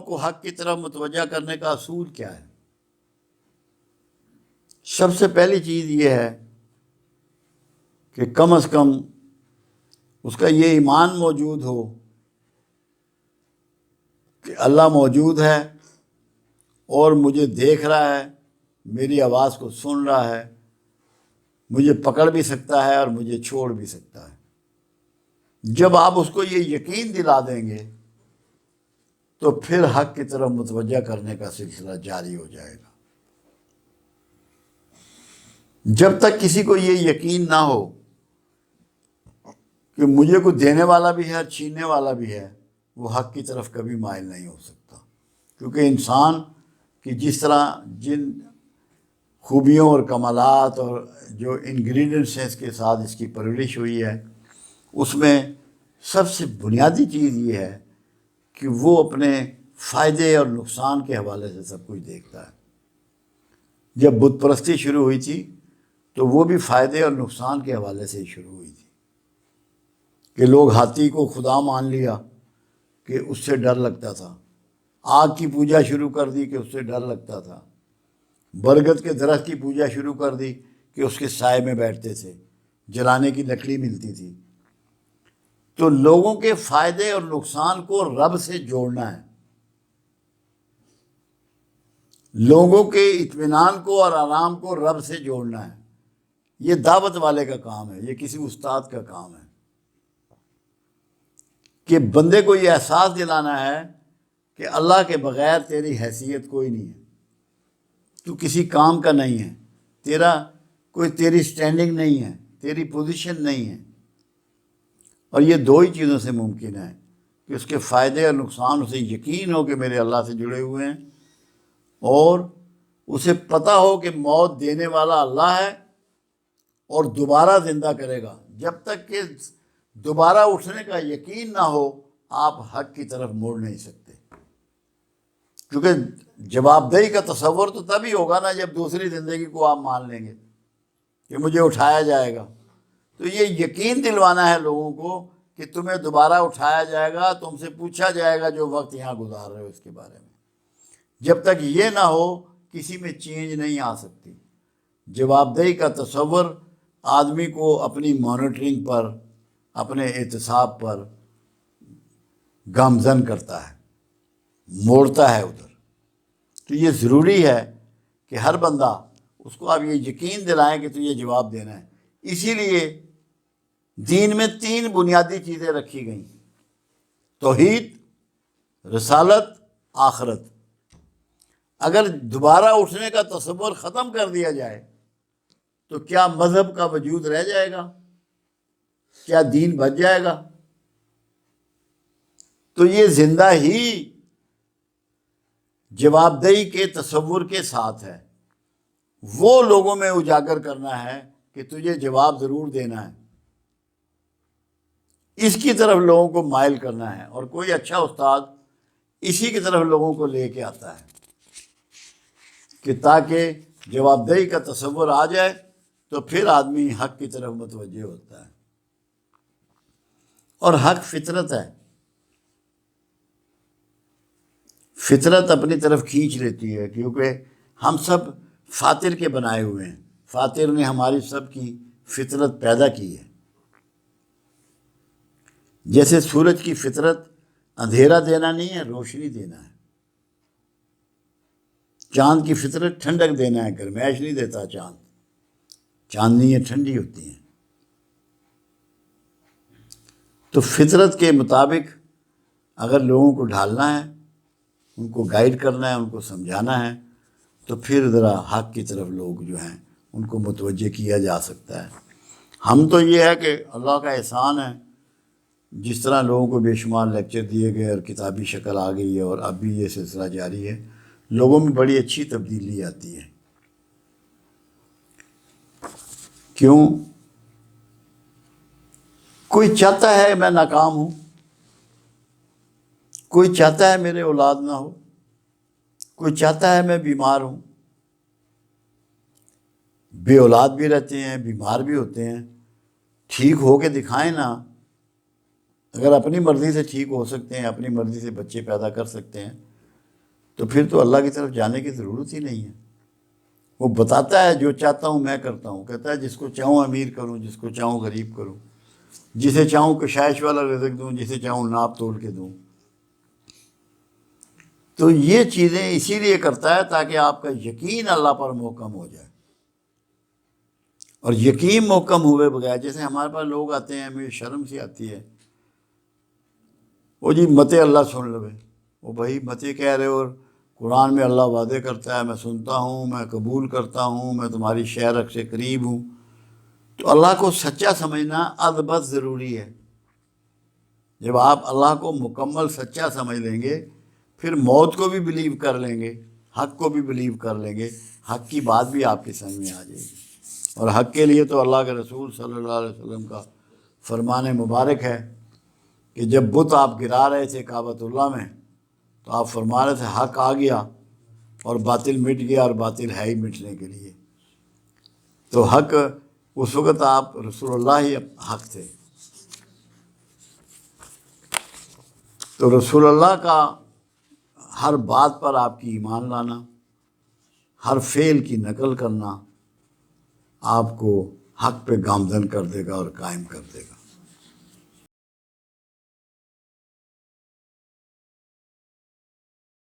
کو حق کی طرف متوجہ کرنے کا اصول کیا ہے؟ سب سے پہلی چیز یہ ہے کہ کم از کم اس کا یہ ایمان موجود ہو کہ اللہ موجود ہے اور مجھے دیکھ رہا ہے، میری آواز کو سن رہا ہے، مجھے پکڑ بھی سکتا ہے اور مجھے چھوڑ بھی سکتا ہے۔ جب آپ اس کو یہ یقین دلا دیں گے تو پھر حق کی طرف متوجہ کرنے کا سلسلہ جاری ہو جائے گا۔ جب تک کسی کو یہ یقین نہ ہو کہ مجھے کوئی دینے والا بھی ہے، چھیننے والا بھی ہے، وہ حق کی طرف کبھی مائل نہیں ہو سکتا۔ کیونکہ انسان کی جس طرح جن خوبیوں اور کمالات اور جو انگریڈینٹس ہیں اس کے ساتھ اس کی پرورش ہوئی ہے، اس میں سب سے بنیادی چیز یہ ہے کہ وہ اپنے فائدے اور نقصان کے حوالے سے سب کچھ دیکھتا ہے۔ جب بت پرستی شروع ہوئی تھی تو وہ بھی فائدے اور نقصان کے حوالے سے ہی شروع ہوئی تھی کہ لوگ ہاتھی کو خدا مان لیا کہ اس سے ڈر لگتا تھا، آگ کی پوجا شروع کر دی کہ اس سے ڈر لگتا تھا، برگد کے درخت کی پوجا شروع کر دی کہ اس کے سائے میں بیٹھتے تھے، جلانے کی لکڑی ملتی تھی۔ تو لوگوں کے فائدے اور نقصان کو رب سے جوڑنا ہے، لوگوں کے اطمینان کو اور آرام کو رب سے جوڑنا ہے۔ یہ دعوت والے کا کام ہے، یہ کسی استاد کا کام ہے کہ بندے کو یہ احساس دلانا ہے کہ اللہ کے بغیر تیری حیثیت کوئی نہیں ہے، تو کسی کام کا نہیں ہے، تیری سٹینڈنگ نہیں ہے، تیری پوزیشن نہیں ہے۔ اور یہ دو ہی چیزوں سے ممکن ہے کہ اس کے فائدے اور نقصان اسے یقین ہو کہ میرے اللہ سے جڑے ہوئے ہیں، اور اسے پتہ ہو کہ موت دینے والا اللہ ہے اور دوبارہ زندہ کرے گا۔ جب تک کہ دوبارہ اٹھنے کا یقین نہ ہو آپ حق کی طرف موڑ نہیں سکتے، کیونکہ جواب دہی کا تصور تو تبھی ہوگا نا جب دوسری زندگی کو آپ مان لیں گے کہ مجھے اٹھایا جائے گا۔ تو یہ یقین دلوانا ہے لوگوں کو کہ تمہیں دوبارہ اٹھایا جائے گا، تم سے پوچھا جائے گا جو وقت یہاں گزار رہے ہو اس کے بارے میں۔ جب تک یہ نہ ہو کسی میں چینج نہیں آ سکتی۔ جواب دہی کا تصور آدمی کو اپنی مانیٹرنگ پر، اپنے احتساب پر گامزن کرتا ہے، موڑتا ہے ادھر۔ تو یہ ضروری ہے کہ ہر بندہ اس کو آپ یہ یقین دلائیں کہ تو یہ جواب دینا ہے۔ اسی لیے دین میں 3 بنیادی چیزیں رکھی گئیں: توحید، رسالت، آخرت۔ اگر دوبارہ اٹھنے کا تصور ختم کر دیا جائے تو کیا مذہب کا وجود رہ جائے گا؟ کیا دین بچ جائے گا؟ تو یہ زندہ ہی جواب دہی کے تصور کے ساتھ ہے، وہ لوگوں میں اجاگر کرنا ہے کہ تجھے جواب ضرور دینا ہے، اس کی طرف لوگوں کو مائل کرنا ہے۔ اور کوئی اچھا استاد اسی کی طرف لوگوں کو لے کے آتا ہے کہ تاکہ جواب دہی کا تصور آ جائے تو پھر آدمی حق کی طرف متوجہ ہوتا ہے۔ اور حق فطرت ہے، فطرت اپنی طرف کھینچ لیتی ہے، کیونکہ ہم سب فاطر کے بنائے ہوئے ہیں، فاطر نے ہماری سب کی فطرت پیدا کی ہے۔ جیسے سورج کی فطرت اندھیرا دینا نہیں ہے، روشنی دینا ہے۔ چاند کی فطرت ٹھنڈک دینا ہے، گرمائش نہیں دیتا چاند، چاندنیاں ٹھنڈی ہوتی ہیں۔ تو فطرت کے مطابق اگر لوگوں کو ڈھالنا ہے، ان کو گائیڈ کرنا ہے، ان کو سمجھانا ہے، تو پھر ذرا حق کی طرف لوگ جو ہیں ان کو متوجہ کیا جا سکتا ہے۔ ہم تو یہ ہے کہ اللہ کا احسان ہے، جس طرح لوگوں کو بے شمار لیکچر دیے گئے اور کتابی شکل آ گئی ہے، اور اب بھی یہ سلسلہ جاری ہے، لوگوں میں بڑی اچھی تبدیلی آتی ہے۔ کیوں؟ کوئی چاہتا ہے میں ناکام ہوں، کوئی چاہتا ہے میرے اولاد نہ ہو، کوئی چاہتا ہے میں بیمار ہوں۔ بے اولاد بھی رہتے ہیں، بیمار بھی ہوتے ہیں، ٹھیک ہو کے دکھائیں نا۔ اگر اپنی مرضی سے ٹھیک ہو سکتے ہیں، اپنی مرضی سے بچے پیدا کر سکتے ہیں، تو پھر تو اللہ کی طرف جانے کی ضرورت ہی نہیں ہے۔ وہ بتاتا ہے جو چاہتا ہوں میں کرتا ہوں، کہتا ہے جس کو چاہوں امیر کروں، جس کو چاہوں غریب کروں، جسے چاہوں کشائش والا رزق دوں، جسے چاہوں ناپ تول کے دوں۔ تو یہ چیزیں اسی لیے کرتا ہے تاکہ آپ کا یقین اللہ پر محکم ہو جائے۔ اور یقین محکم ہوئے بغیر، جیسے ہمارے پاس لوگ آتے ہیں، ہمیں شرم سی آتی ہے، وہ جی متے اللہ سن لو، وہ بھائی متے کہہ رہے ہو، اور قرآن میں اللہ وعدے کرتا ہے میں سنتا ہوں، میں قبول کرتا ہوں، میں تمہاری شہرک سے قریب ہوں۔ تو اللہ کو سچا سمجھنا ادبت ضروری ہے۔ جب آپ اللہ کو مکمل سچا سمجھ لیں گے، پھر موت کو بھی بلیو کر لیں گے، حق کو بھی بلیو کر لیں گے، حق کی بات بھی آپ کی سمجھ میں آ جائے گی۔ اور حق کے لیے تو اللہ کے رسول صلی اللہ علیہ وسلم کا فرمان مبارک ہے کہ جب بت آپ گرا رہے تھے کعبۃ اللہ میں، تو آپ فرما رہے تھے حق آ گیا اور باطل مٹ گیا، اور باطل ہے ہی مٹنے کے لیے۔ تو حق، اس وقت آپ رسول اللہ ہی حق تھے۔ تو رسول اللہ کا ہر بات پر آپ کی ایمان لانا، ہر فعل کی نقل کرنا آپ کو حق پہ گامزن کر دے گا اور قائم کر دے گا۔